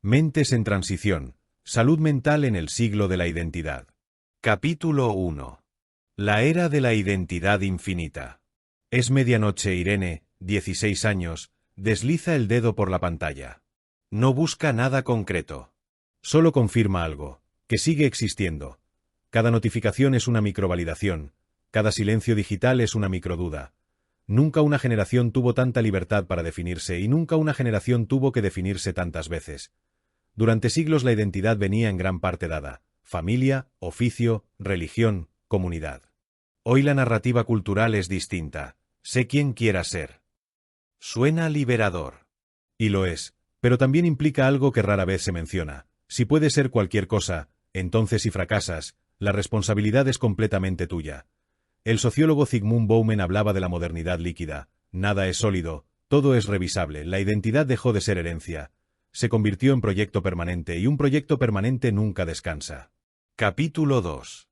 Mentes en transición. Salud mental en el siglo de la identidad. Capítulo 1. La era de la identidad infinita. Es medianoche. Irene, 16 años, desliza el dedo por la pantalla. No busca nada concreto. Solo confirma algo, que sigue existiendo. Cada notificación es una microvalidación, cada silencio digital es una microduda. Nunca una generación tuvo tanta libertad para definirse y nunca una generación tuvo que definirse tantas veces. Durante siglos la identidad venía en gran parte dada: familia, oficio, religión, comunidad. Hoy la narrativa cultural es distinta. Sé quién quiera ser. Suena liberador. Y lo es, pero también implica algo que rara vez se menciona. Si puedes ser cualquier cosa, entonces si fracasas, la responsabilidad es completamente tuya. El sociólogo Zygmunt Bauman hablaba de la modernidad líquida. Nada es sólido, todo es revisable. La identidad dejó de ser herencia. Se convirtió en proyecto permanente y un proyecto permanente nunca descansa. Capítulo 2.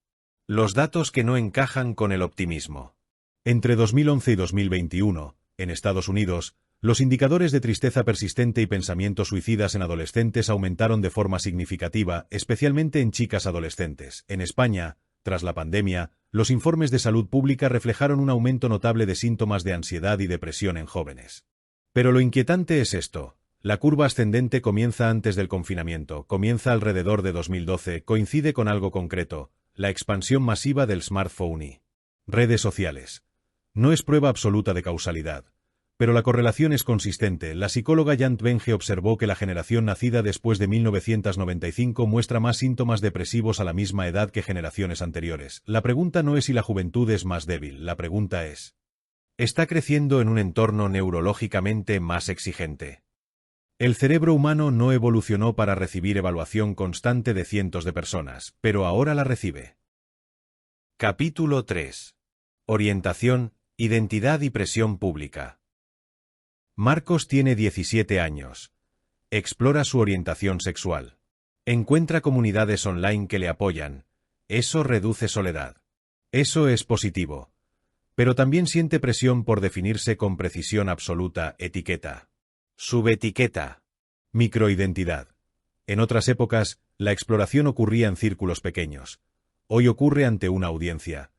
Los datos que no encajan con el optimismo. Entre 2011 y 2021, en Estados Unidos, los indicadores de tristeza persistente y pensamientos suicidas en adolescentes aumentaron de forma significativa, especialmente en chicas adolescentes. En España, tras la pandemia, los informes de salud pública reflejaron un aumento notable de síntomas de ansiedad y depresión en jóvenes. Pero lo inquietante es esto. La curva ascendente comienza antes del confinamiento, comienza alrededor de 2012, coincide con algo concreto: la expansión masiva del smartphone y redes sociales. No es prueba absoluta de causalidad, pero la correlación es consistente. La psicóloga Jan Tvenge observó que la generación nacida después de 1995 muestra más síntomas depresivos a la misma edad que generaciones anteriores. La pregunta no es si la juventud es más débil, la pregunta es: ¿está creciendo en un entorno neurológicamente más exigente? El cerebro humano no evolucionó para recibir evaluación constante de cientos de personas, pero ahora la recibe. Capítulo 3. Orientación, identidad y presión pública. Marcos tiene 17 años. Explora su orientación sexual. Encuentra comunidades online que le apoyan. Eso reduce soledad. Eso es positivo. Pero también siente presión por definirse con precisión absoluta. Etiqueta. Subetiqueta. Microidentidad. En otras épocas, la exploración ocurría en círculos pequeños. Hoy ocurre ante una audiencia.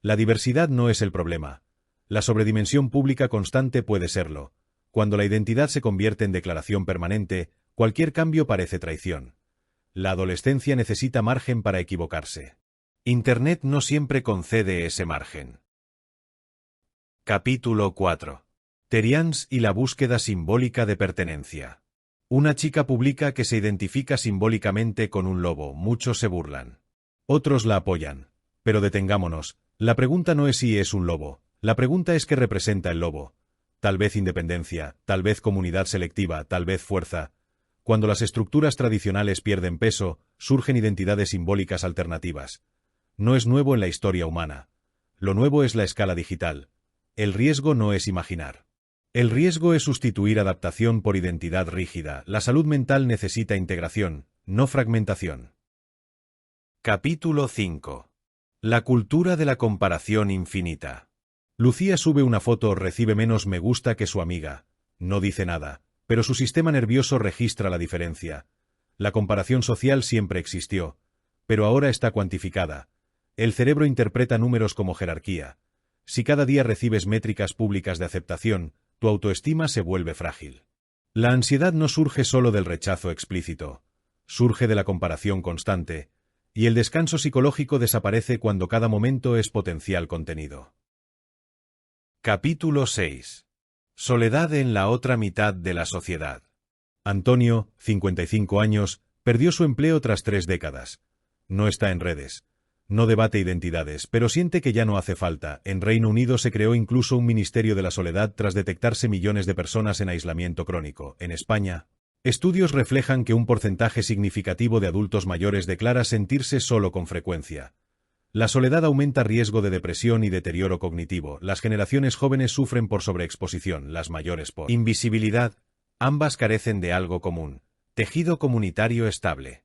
La diversidad no es el problema. La sobredimensión pública constante puede serlo. Cuando la identidad se convierte en declaración permanente, cualquier cambio parece traición. La adolescencia necesita margen para equivocarse. Internet no siempre concede ese margen. Capítulo 4. Terians y la búsqueda simbólica de pertenencia. Una chica publica que se identifica simbólicamente con un lobo. Muchos se burlan. Otros la apoyan. Pero detengámonos. La pregunta no es si es un lobo. La pregunta es qué representa el lobo. Tal vez independencia, tal vez comunidad selectiva, tal vez fuerza. Cuando las estructuras tradicionales pierden peso, surgen identidades simbólicas alternativas. No es nuevo en la historia humana. Lo nuevo es la escala digital. El riesgo no es imaginar. El riesgo es sustituir adaptación por identidad rígida. La salud mental necesita integración, no fragmentación. Capítulo 5. La cultura de la comparación infinita. Lucía sube una foto, recibe menos me gusta que su amiga. No dice nada, pero su sistema nervioso registra la diferencia. La comparación social siempre existió, pero ahora está cuantificada. El cerebro interpreta números como jerarquía. Si cada día recibes métricas públicas de aceptación, tu autoestima se vuelve frágil. La ansiedad no surge solo del rechazo explícito. Surge de la comparación constante, y el descanso psicológico desaparece cuando cada momento es potencial contenido. Capítulo 6. Soledad en la otra mitad de la sociedad. Antonio, 55 años, perdió su empleo tras 3 décadas. No está en redes. No debate identidades, pero siente que ya no hace falta. En Reino Unido se creó incluso un Ministerio de la Soledad tras detectarse millones de personas en aislamiento crónico. En España, estudios reflejan que un porcentaje significativo de adultos mayores declara sentirse solo con frecuencia. La soledad aumenta riesgo de depresión y deterioro cognitivo. Las generaciones jóvenes sufren por sobreexposición, las mayores por invisibilidad. Ambas carecen de algo común: tejido comunitario estable.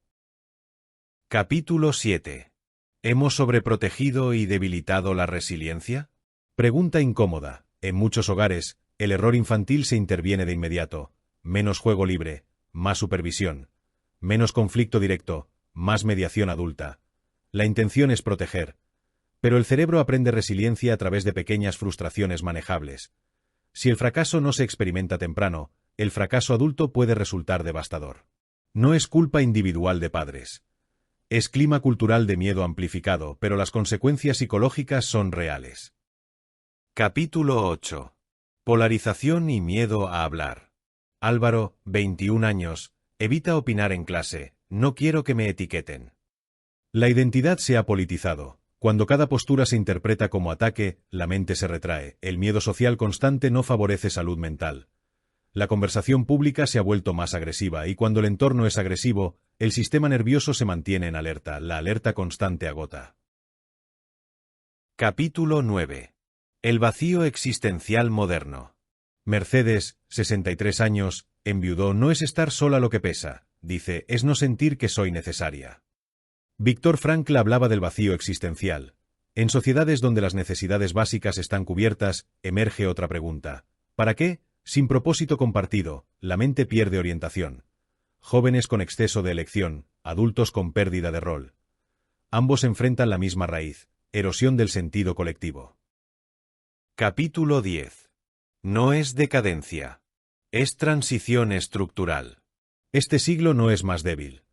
Capítulo 7. ¿Hemos sobreprotegido y debilitado la resiliencia? Pregunta incómoda. En muchos hogares, el error infantil se interviene de inmediato. Menos juego libre, más supervisión. menos conflicto directo, más mediación adulta. La intención es proteger, pero el cerebro aprende resiliencia a través de pequeñas frustraciones manejables. Si el fracaso no se experimenta temprano, el fracaso adulto puede resultar devastador. No es culpa individual de padres. Es clima cultural de miedo amplificado, pero las consecuencias psicológicas son reales. Capítulo 8. Polarización y miedo a hablar. Álvaro, 21 años, evita opinar en clase, no quiero que me etiqueten. La identidad se ha politizado. Cuando cada postura se interpreta como ataque, la mente se retrae, el miedo social constante no favorece salud mental. La conversación pública se ha vuelto más agresiva y cuando el entorno es agresivo, el sistema nervioso se mantiene en alerta, la alerta constante agota. Capítulo 9. El vacío existencial moderno. Mercedes, 63 años, enviudó. No es estar sola lo que pesa, dice, es no sentir que soy necesaria. Viktor Frankl hablaba del vacío existencial. En sociedades donde las necesidades básicas están cubiertas, emerge otra pregunta. ¿Para qué? Sin propósito compartido, la mente pierde orientación. Jóvenes con exceso de elección, adultos con pérdida de rol. Ambos enfrentan la misma raíz, erosión del sentido colectivo. Capítulo 10. No es decadencia. Es transición estructural. Este siglo no es más débil.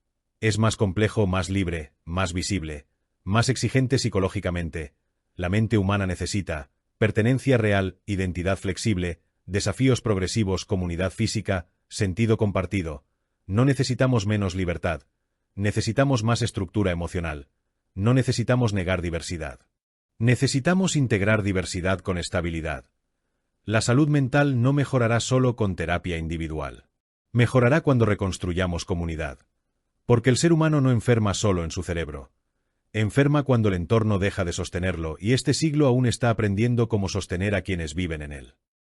Es más complejo, más libre, más visible, más exigente psicológicamente. La mente humana necesita pertenencia real, identidad flexible, desafíos progresivos, comunidad física, sentido compartido. No necesitamos menos libertad. Necesitamos más estructura emocional. No necesitamos negar diversidad. Necesitamos integrar diversidad con estabilidad. La salud mental no mejorará solo con terapia individual. Mejorará cuando reconstruyamos comunidad. Porque el ser humano no enferma solo en su cerebro. Enferma cuando el entorno deja de sostenerlo y este siglo aún está aprendiendo cómo sostener a quienes viven en él.